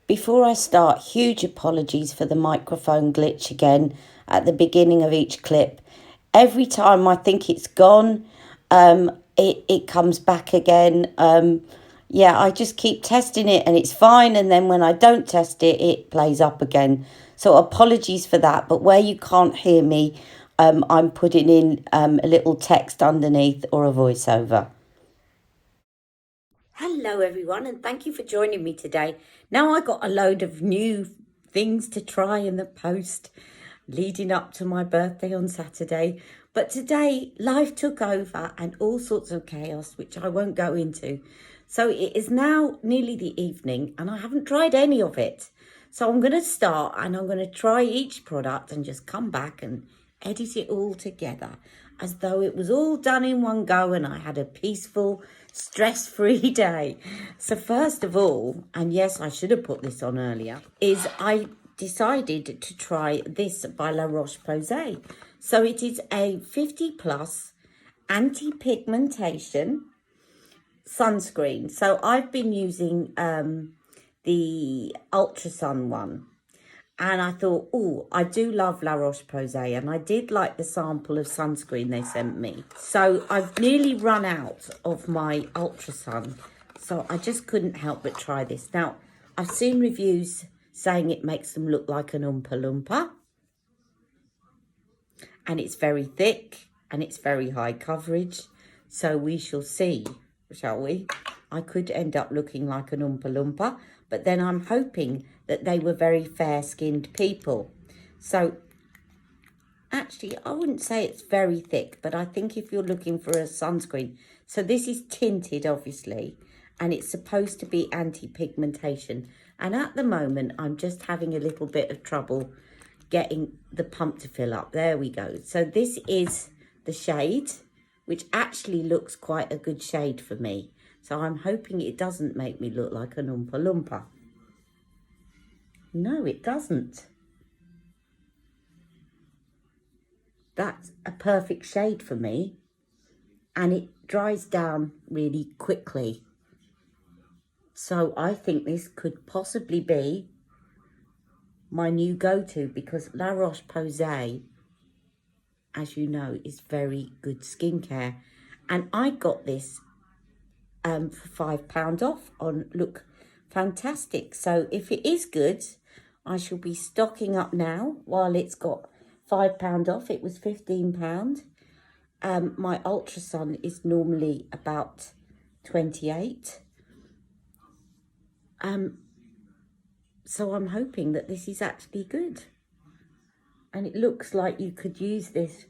Before I start, huge apologies for the microphone glitch again at the beginning of each clip. Every time I think it's gone, it comes back again. Yeah, I just keep testing it and it's fine, and then when I don't test it, it plays up again. So apologies for that, but where you can't hear me, I'm putting in a little text underneath or a voiceover. Hello everyone, and thank you for joining me today. Now I got a load of new things to try in the post leading up to my birthday on Saturday. But today life took over and all sorts of chaos, which I won't go into. So it is now nearly the evening and I haven't tried any of it. So I'm going to start and I'm going to try each product and just come back and edit it all together as though it was all done in one go and I had a peaceful, stress-free day. So first of all, and yes, I should have put this on earlier, is I decided to try this by La Roche-Posay. So it is a 50 plus anti-pigmentation sunscreen. So I've been using the Ultra Sun one. And I thought, oh, I do love La Roche-Posay, and I did like the sample of sunscreen they sent me. So I've nearly run out of my Ultra Sun, so I just couldn't help but try this. Now, I've seen reviews saying it makes them look like an Oompa Loompa, and it's very thick, and it's very high coverage, so we shall see, shall we? I could end up looking like an Oompa Loompa, but then I'm hoping that they were very fair-skinned people. So actually, I wouldn't say it's very thick, but I think if you're looking for a sunscreen, so this is tinted, obviously, and it's supposed to be anti-pigmentation. And at the moment, I'm just having a little bit of trouble getting the pump to fill up. There we go. So this is the shade, which actually looks quite a good shade for me. So I'm hoping it doesn't make me look like an Oompa Loompa. No, it doesn't. That's a perfect shade for me. And it dries down really quickly. So I think this could possibly be my new go-to, because La Roche-Posay, as you know, is very good skincare. And I got this for £5 off on Look Fantastic. So if it is good, I shall be stocking up now while it's got £5 off. It was £15. My Ultra Sun is normally about 28. So I'm hoping that this is actually good. And it looks like you could use this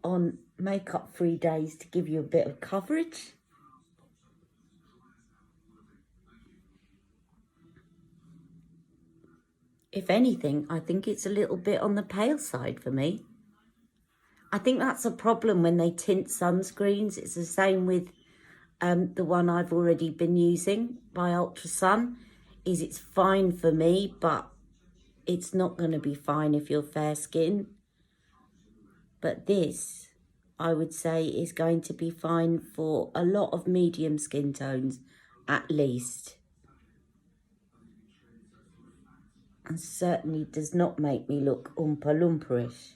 on makeup-free days to give you a bit of coverage. If anything, I think it's a little bit on the pale side for me. I think that's a problem when they tint sunscreens. It's the same with the one I've already been using by Ultra Sun. It's fine for me, but it's not going to be fine if you're fair skinned. But this, I would say, is going to be fine for a lot of medium skin tones, at least. And certainly does not make me look Oompa Loompa-ish.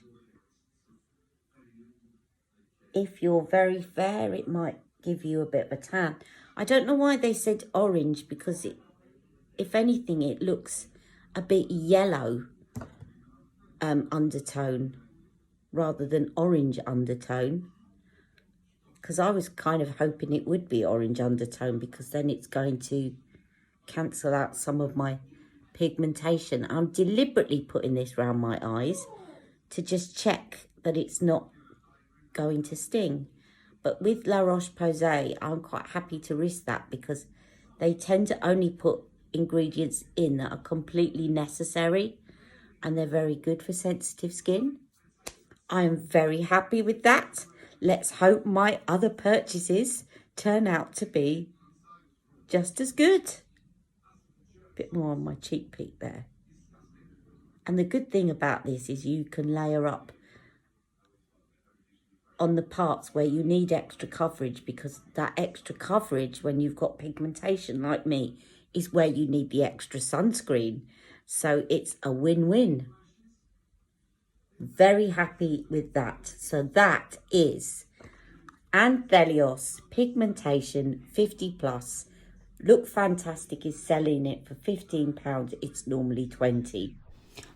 If you're very fair, it might give you a bit of a tan. I don't know why they said orange, because it, if anything, it looks a bit yellow undertone rather than orange undertone. Because I was kind of hoping it would be orange undertone, because then it's going to cancel out some of my pigmentation. I'm deliberately putting this around my eyes to just check that it's not going to sting. But with La Roche-Posay, I'm quite happy to risk that, because they tend to only put ingredients in that are completely necessary, and they're very good for sensitive skin. I am very happy with that. Let's hope my other purchases turn out to be just as good. Bit more on my cheek peak there. And the good thing about this is you can layer up on the parts where you need extra coverage, because that extra coverage when you've got pigmentation like me is where you need the extra sunscreen. So it's a win-win. Very happy with that. So that is Anthelios Pigmentation 50 plus. Look Fantastic is selling it for £15. It's normally 20.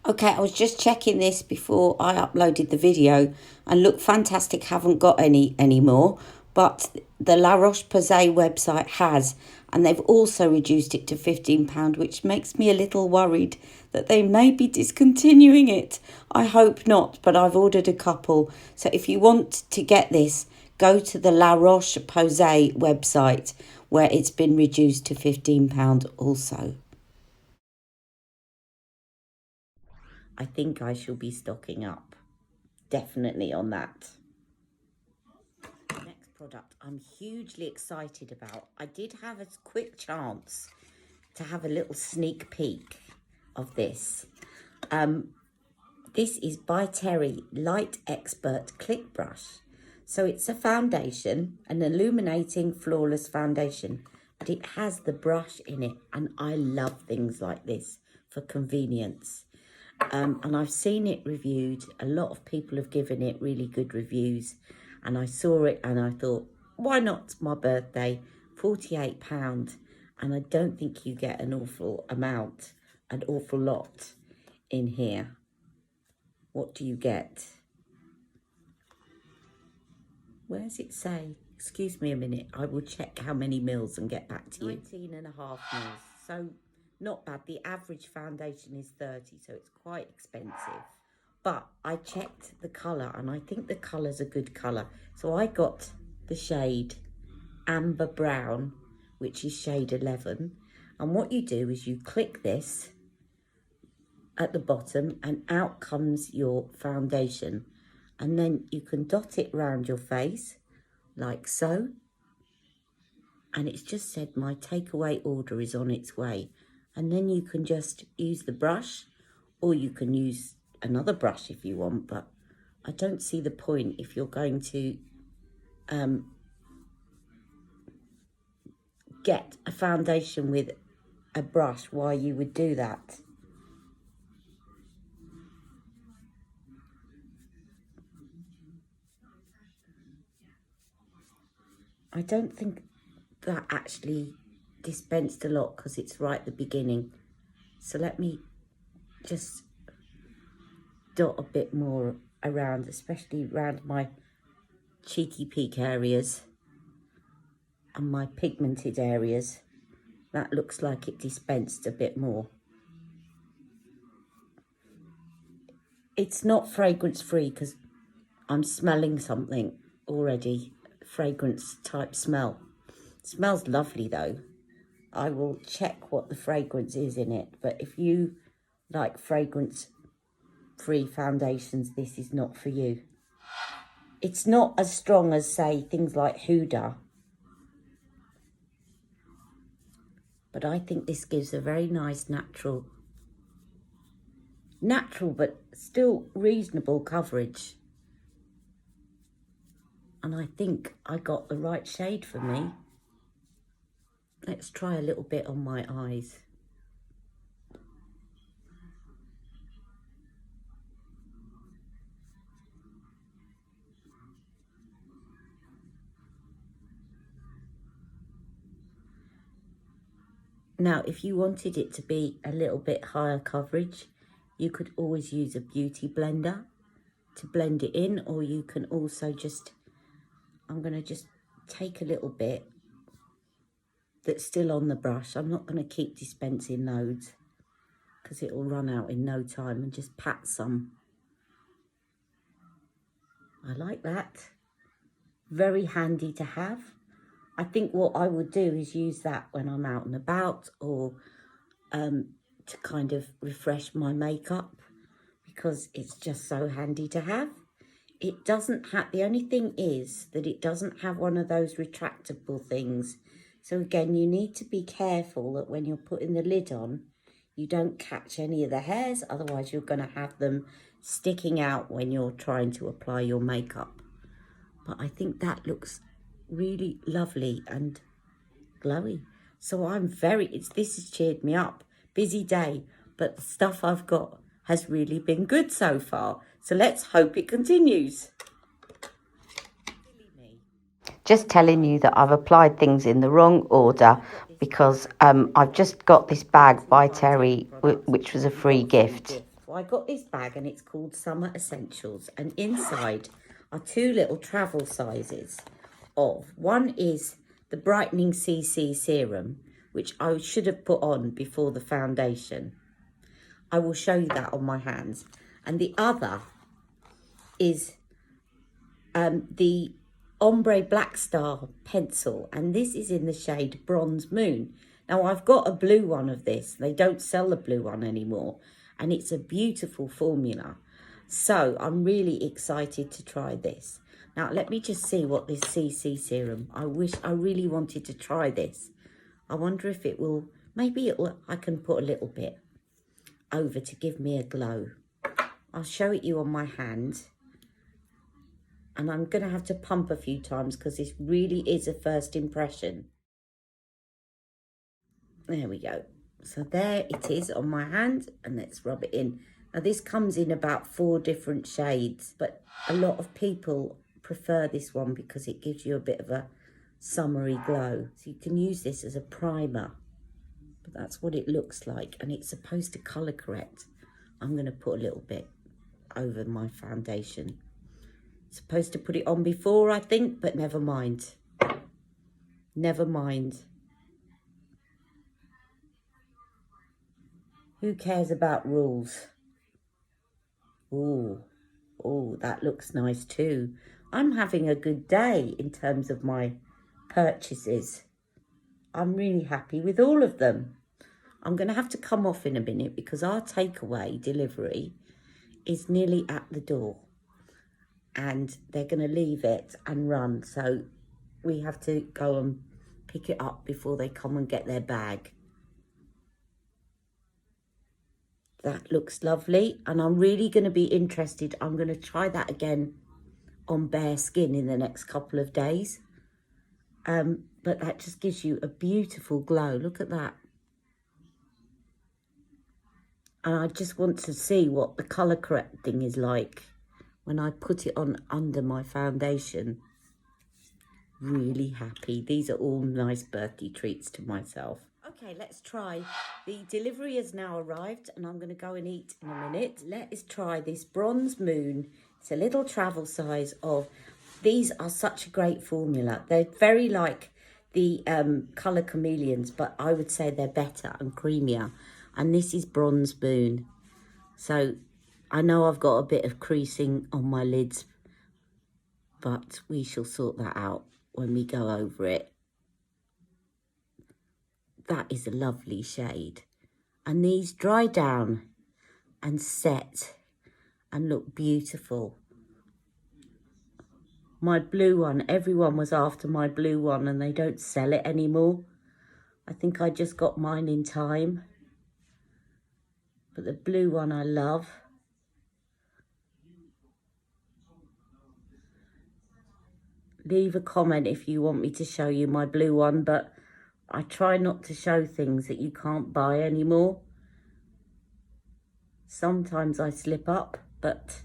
Okay, I was just checking this before I uploaded the video, and Look Fantastic haven't got any anymore, but the La Roche-Posay website has, and they've also reduced it to £15, which makes me a little worried that they may be discontinuing it. I hope not, but I've ordered a couple. So if you want to get this, go to the La Roche-Posay website, where it's been reduced to £15 also. I think I shall be stocking up, definitely on that. Next product I'm hugely excited about. I did have a quick chance to have a little sneak peek of this. This is by Terry Light Expert Click Brush. So it's a foundation, an illuminating flawless foundation, but it has the brush in it, and I love things like this for convenience. And I've seen it reviewed. A lot of people have given it really good reviews, and I saw it and I thought, why not? It's my birthday, £48, and I don't think you get an awful lot in here. What do you get? Where does it say? Excuse me a minute, I will check how many mils and get back to you. 19.5 mils, so not bad. The average foundation is 30, so it's quite expensive. But I checked the colour, and I think the colour's a good colour. So I got the shade Amber Brown, which is shade 11. And what you do is you click this at the bottom, and out comes your foundation. And then you can dot it around your face, like so. And it's just said my takeaway order is on its way. And then you can just use the brush, or you can use another brush if you want, but I don't see the point if you're going to get a foundation with a brush, why you would do that. I don't think that actually dispensed a lot because it's right at the beginning. So let me just dot a bit more around, especially around my cheeky peak areas and my pigmented areas. That looks like it dispensed a bit more. It's not fragrance free because I'm smelling something already, fragrance type smell. It smells lovely though. I will check what the fragrance is in it, but if you like fragrance free foundations, this is not for you. It's not as strong as, say, things like Huda, but I think this gives a very nice natural but still reasonable coverage. And I think I got the right shade for me. Let's try a little bit on my eyes. Now, if you wanted it to be a little bit higher coverage, you could always use a beauty blender to blend it in, or you can also just, I'm going to just take a little bit that's still on the brush. I'm not going to keep dispensing loads because it will run out in no time, and just pat some. I like that. Very handy to have. I think what I would do is use that when I'm out and about, or to kind of refresh my makeup, because it's just so handy to have. It doesn't have, the only thing is that it doesn't have one of those retractable things. So again, you need to be careful that when you're putting the lid on, you don't catch any of the hairs, otherwise you're going to have them sticking out when you're trying to apply your makeup. But I think that looks really lovely and glowy. So this has cheered me up. Busy day, but the stuff I've got has really been good so far. So let's hope it continues. Just telling you that I've applied things in the wrong order because I've just got this bag by Terry, which was a free gift. So I got this bag and it's called Summer Essentials, and inside are 2 little travel sizes one is the brightening CC serum, which I should have put on before the foundation. I will show you that on my hands. And the other is the ombré Black Star pencil, and this is in the shade Bronze Moon. Now I've got a blue one of this. They don't sell the blue one anymore, and it's a beautiful formula. So I'm really excited to try this. Now let me just see what this CC serum, I really wanted to try this. I wonder if it will, I can put a little bit over to give me a glow. I'll show it you on my hand. And I'm going to have to pump a few times because this really is a first impression. There we go. So there it is on my hand, and let's rub it in. Now this comes in about 4 different shades, but a lot of people prefer this one because it gives you a bit of a summery glow. So you can use this as a primer, but that's what it looks like, and it's supposed to colour correct. I'm going to put a little bit over my foundation. Supposed to put it on before, I think, but never mind. Never mind. Who cares about rules? Oh, that looks nice too. I'm having a good day in terms of my purchases. I'm really happy with all of them. I'm going to have to come off in a minute because our takeaway delivery is nearly at the door. And they're going to leave it and run. So we have to go and pick it up before they come and get their bag. That looks lovely. And I'm really going to be interested. I'm going to try that again on bare skin in the next couple of days. But that just gives you a beautiful glow. Look at that. And I just want to see what the colour correcting is like when I put it on under my foundation. Really happy. These are all nice birthday treats to myself. Okay, let's try. The delivery has now arrived and I'm going to go and eat in a minute. Let's try this Bronze Moon. It's a little travel size of, these are such a great formula. They're very like the Colour Chameleons, but I would say they're better and creamier. And this is Bronze Moon. So I know I've got a bit of creasing on my lids, but we shall sort that out when we go over it. That is a lovely shade. And these dry down and set and look beautiful. My blue one, everyone was after my blue one and they don't sell it anymore. I think I just got mine in time. But the blue one I love. Leave a comment if you want me to show you my blue one, but I try not to show things that you can't buy anymore. Sometimes I slip up, but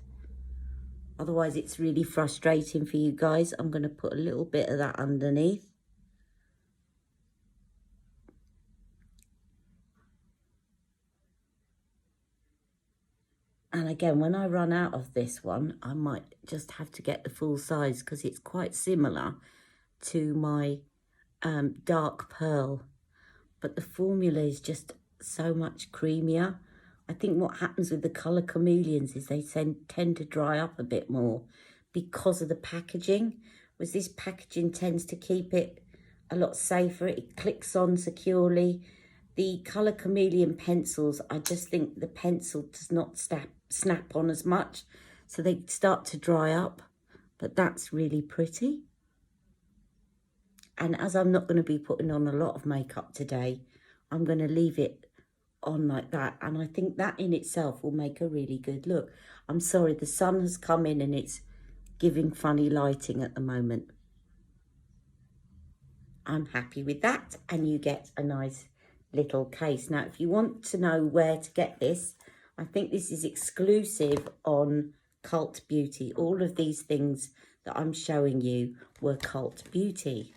otherwise it's really frustrating for you guys. I'm going to put a little bit of that underneath. And again, when I run out of this one, I might just have to get the full size because it's quite similar to my dark pearl. But the formula is just so much creamier. I think what happens with the Colour Chameleons is they tend to dry up a bit more because of the packaging. Whereas this packaging tends to keep it a lot safer. It clicks on securely. The Colour Chameleon pencils, I just think the pencil does not snap on as much. So they start to dry up. But that's really pretty. And as I'm not going to be putting on a lot of makeup today, I'm going to leave it on like that. And I think that in itself will make a really good look. I'm sorry, the sun has come in and it's giving funny lighting at the moment. I'm happy with that. And you get a nice little case. Now, if you want to know where to get this, I think this is exclusive on Cult Beauty. All of these things that I'm showing you were Cult Beauty.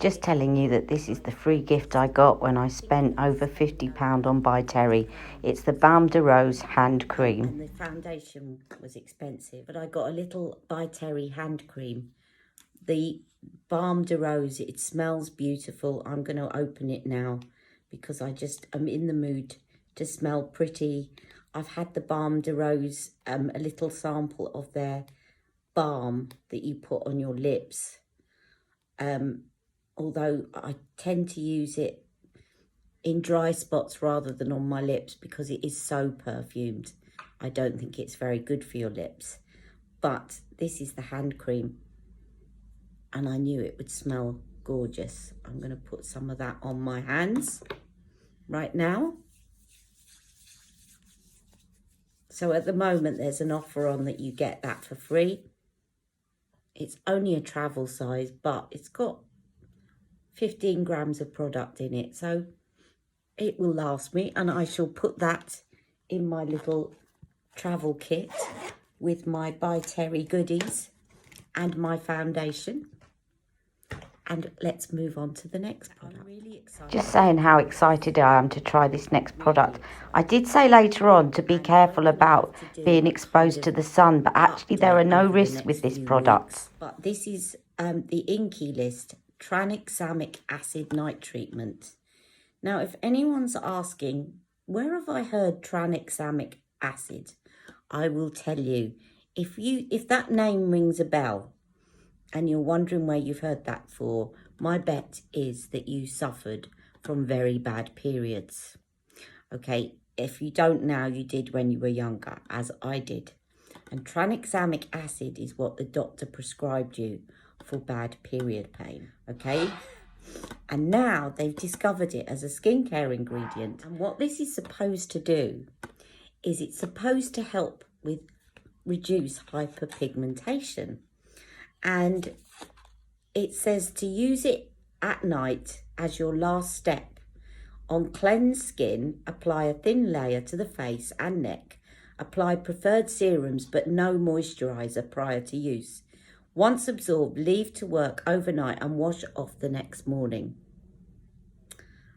Just telling you that this is the free gift I got when I spent over £50 on By Terry. It's the Baume de Rose hand cream. And the foundation was expensive, but I got a little By Terry hand cream. The Baume de Rose, it smells beautiful. I'm going to open it now because I'm in the mood to smell pretty. I've had the Baume de Rose, a little sample of their balm that you put on your lips. Although I tend to use it in dry spots rather than on my lips because it is so perfumed. I don't think it's very good for your lips. But this is the hand cream. And I knew it would smell gorgeous. I'm going to put some of that on my hands right now. So at the moment, there's an offer on that you get that for free. It's only a travel size, but it's got 15 grams of product in it, so it will last me, and I shall put that in my little travel kit with my By Terry goodies and my foundation. And let's move on to the next product. I'm really excited. Just saying how excited I am to try this next product. I did say later on to be careful about being exposed to the sun, but actually there are no risks with this product. But this is the Inkey List tranexamic acid night treatment. Now, if anyone's asking, where have I heard tranexamic acid? I will tell you. If that name rings a bell, and you're wondering where you've heard that for, my bet is that you suffered from very bad periods. Okay, if you don't now, you did when you were younger, as I did. And tranexamic acid is what the doctor prescribed you for bad period pain, okay? And now they've discovered it as a skincare ingredient. And what this is supposed to do is it's supposed to help with reduce hyperpigmentation. And it says to use it at night as your last step. On cleansed skin, apply a thin layer to the face and neck. Apply preferred serums but no moisturiser prior to use. Once absorbed, leave to work overnight and wash off the next morning.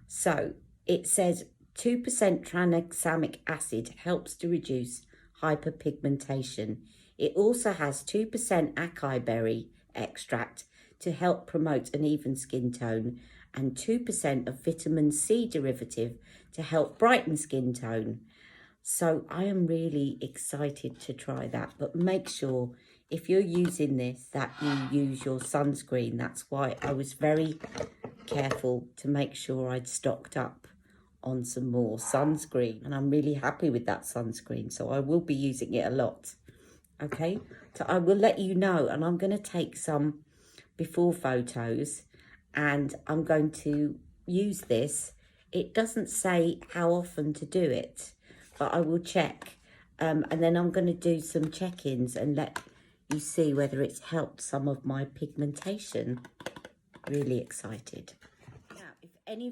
So it says 2% tranexamic acid helps to reduce hyperpigmentation. It also has 2% acai berry extract to help promote an even skin tone and 2% of vitamin C derivative to help brighten skin tone. So I am really excited to try that, but make sure if you're using this that you use your sunscreen. That's why I was very careful to make sure I'd stocked up on some more sunscreen, and I'm really happy with that sunscreen, so I will be using it a lot. Okay, so I will let you know, and I'm going to take some before photos, and I'm going to use this. It doesn't say how often to do it, but I will check, and then I'm going to do some check-ins and let you see whether it's helped some of my pigmentation. Really excited.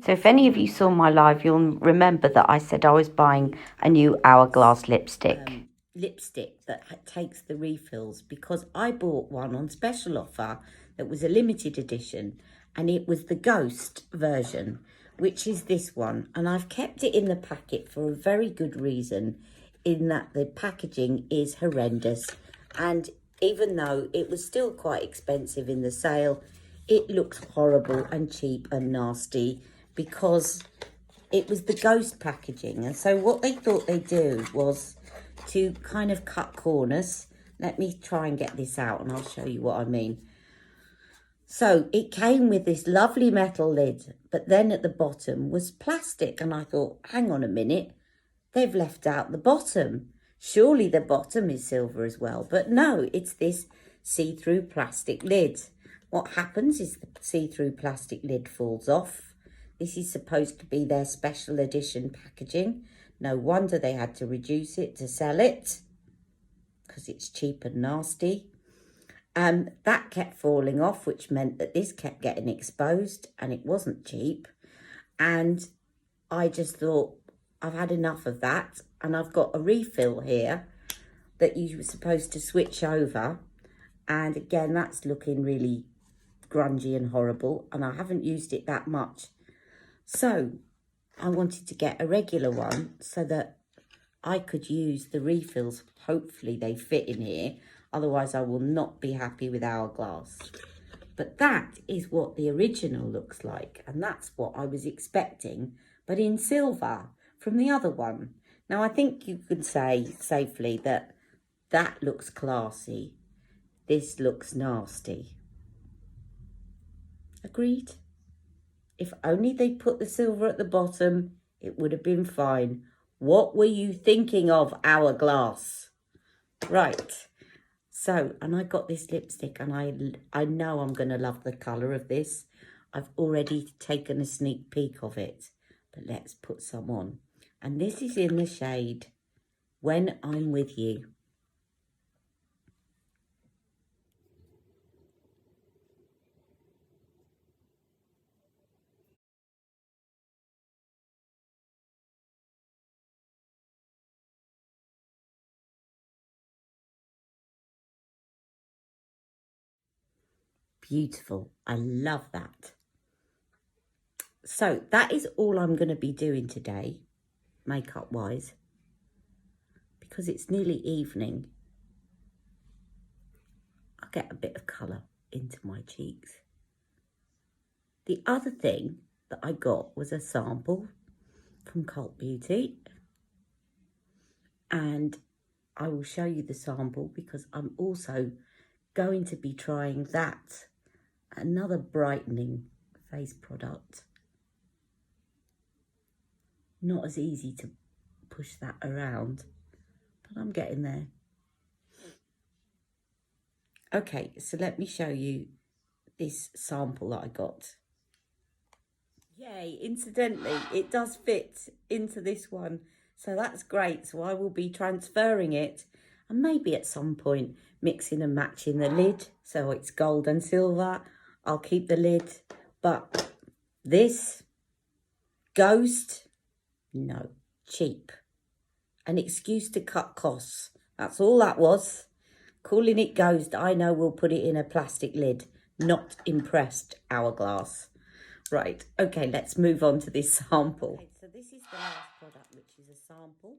So if any of you saw my live, you'll remember that I said I was buying a new Hourglass lipstick. Lipstick that takes the refills, because I bought one on special offer that was a limited edition, and it was the Ghost version, which is this one, and I've kept it in the packet for a very good reason, in that the packaging is horrendous, and even though it was still quite expensive in the sale, it looks horrible and cheap and nasty because it was the Ghost packaging. And so what they thought they'd do was to kind of cut corners. Let me try and get this out and I'll show you what I mean. So it came with this lovely metal lid, but then at the bottom was plastic. And I thought, hang on a minute, they've left out the bottom. Surely the bottom is silver as well. But no, it's this see-through plastic lid. What happens is the see-through plastic lid falls off. This is supposed to be their special edition packaging. No wonder they had to reduce it to sell it, because it's cheap and nasty. That kept falling off, which meant that this kept getting exposed, and it wasn't cheap. And I just thought, I've had enough of that, and I've got a refill here that you were supposed to switch over. And again, that's looking really grungy and horrible, and I haven't used it that much. So I wanted to get a regular one so that I could use the refills. Hopefully they fit in here. Otherwise, I will not be happy with Hourglass. But that is what the original looks like. And that's what I was expecting, but in silver from the other one. Now, I think you could say safely that that looks classy. This looks nasty. Agreed? If only they put the silver at the bottom, it would have been fine. What were you thinking of, Hourglass? Right. So, and I got this lipstick, and I know I'm going to love the colour of this. I've already taken a sneak peek of it. But let's put some on. And this is in the shade When I'm With You. Beautiful. I love that. So that is all I'm going to be doing today, makeup wise, because it's nearly evening. I'll get a bit of colour into my cheeks. The other thing that I got was a sample from Cult Beauty, and I will show you the sample because I'm also going to be trying that, another brightening face product. Not as easy to push that around, but I'm getting there. Okay, so let me show you this sample that I got. Yay, incidentally, it does fit into this one, so that's great. So I will be transferring it, and maybe at some point mixing and matching the lid so it's gold and silver. I'll keep the lid, but this Ghost, no, cheap. An excuse to cut costs. That's all that was. Calling it Ghost, I know we'll put it in a plastic lid. Not impressed, Hourglass. Right, okay, let's move on to this sample. Okay, so this is the last product, which is a sample,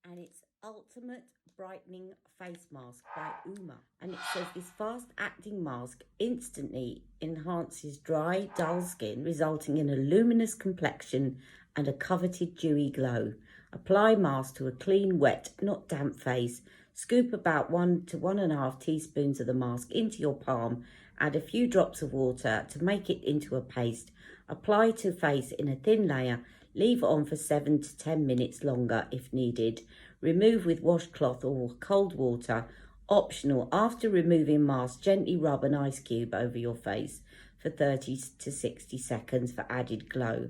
and it's Ultimate Brightening Face Mask by Baume. And it says this fast-acting mask instantly enhances dry, dull skin, resulting in a luminous complexion and a coveted dewy glow. Apply mask to a clean, wet, not damp face. Scoop about 1 to 1.5 teaspoons of the mask into your palm. Add a few drops of water to make it into a paste. Apply to face in a thin layer. Leave on for 7 to 10 minutes longer if needed. Remove with washcloth or cold water. Optional. After removing mask, gently rub an ice cube over your face for 30 to 60 seconds for added glow.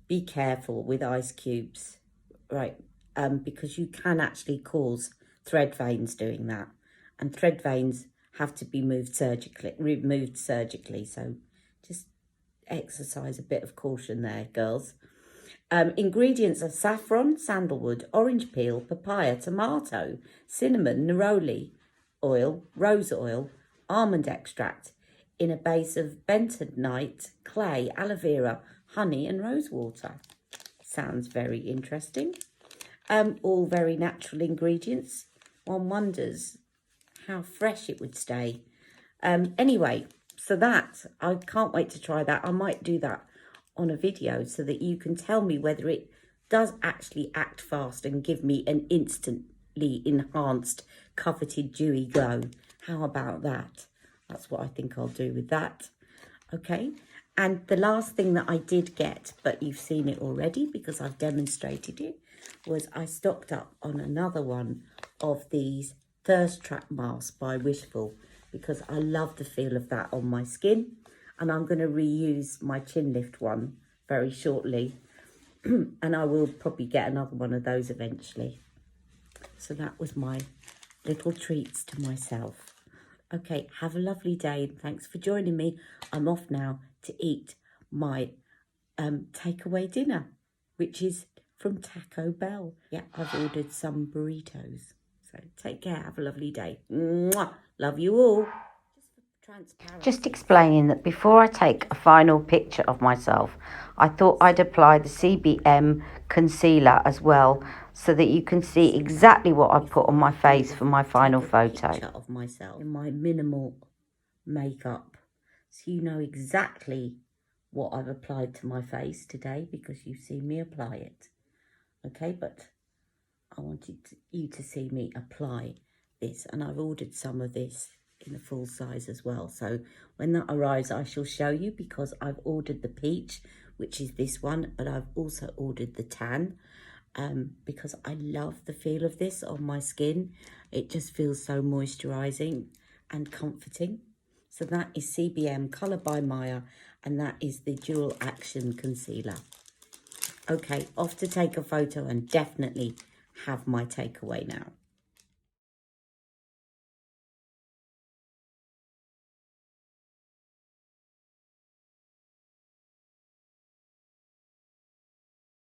Be careful with ice cubes, right? Because you can actually cause thread veins doing that, and thread veins have to be removed surgically. So just exercise a bit of caution there, girls. Ingredients are saffron, sandalwood, orange peel, papaya, tomato, cinnamon, neroli oil, rose oil, almond extract in a base of bentonite, clay, aloe vera, honey and rose water. Sounds very interesting. All very natural ingredients. One wonders how fresh it would stay. Anyway, so that, I can't wait to try that. I might do that on a video so that you can tell me whether it does actually act fast and give me an instantly enhanced, coveted, dewy glow. How about that? That's what I think I'll do with that. Okay. And the last thing that I did get, but you've seen it already because I've demonstrated it, was I stocked up on another one of these Thirst Trap masks by Wishful because I love the feel of that on my skin. And I'm going to reuse my chin lift one very shortly. And I will probably get another one of those eventually. So that was my little treats to myself. Okay, have a lovely day. Thanks for joining me. I'm off now to eat my takeaway dinner, which is from Taco Bell. Yeah, I've ordered some burritos. So take care. Have a lovely day. Mwah! Love you all. Just explaining that before I take a final picture of myself, I thought I'd apply the CBM concealer as well, so that you can see exactly what I put on my face for my final photo. Picture of myself in my minimal makeup, so you know exactly what I've applied to my face today because you've seen me apply it. Okay, but I wanted you to see me apply this, and I've ordered some of this in a full size as well. So when that arrives, I shall show you, because I've ordered the peach, which is this one, but I've also ordered the tan, because I love the feel of this on my skin. It just feels so moisturizing and comforting. So that is CBM Colour by Maya, and that is the dual action concealer. Okay, off to take a photo and definitely have my takeaway now.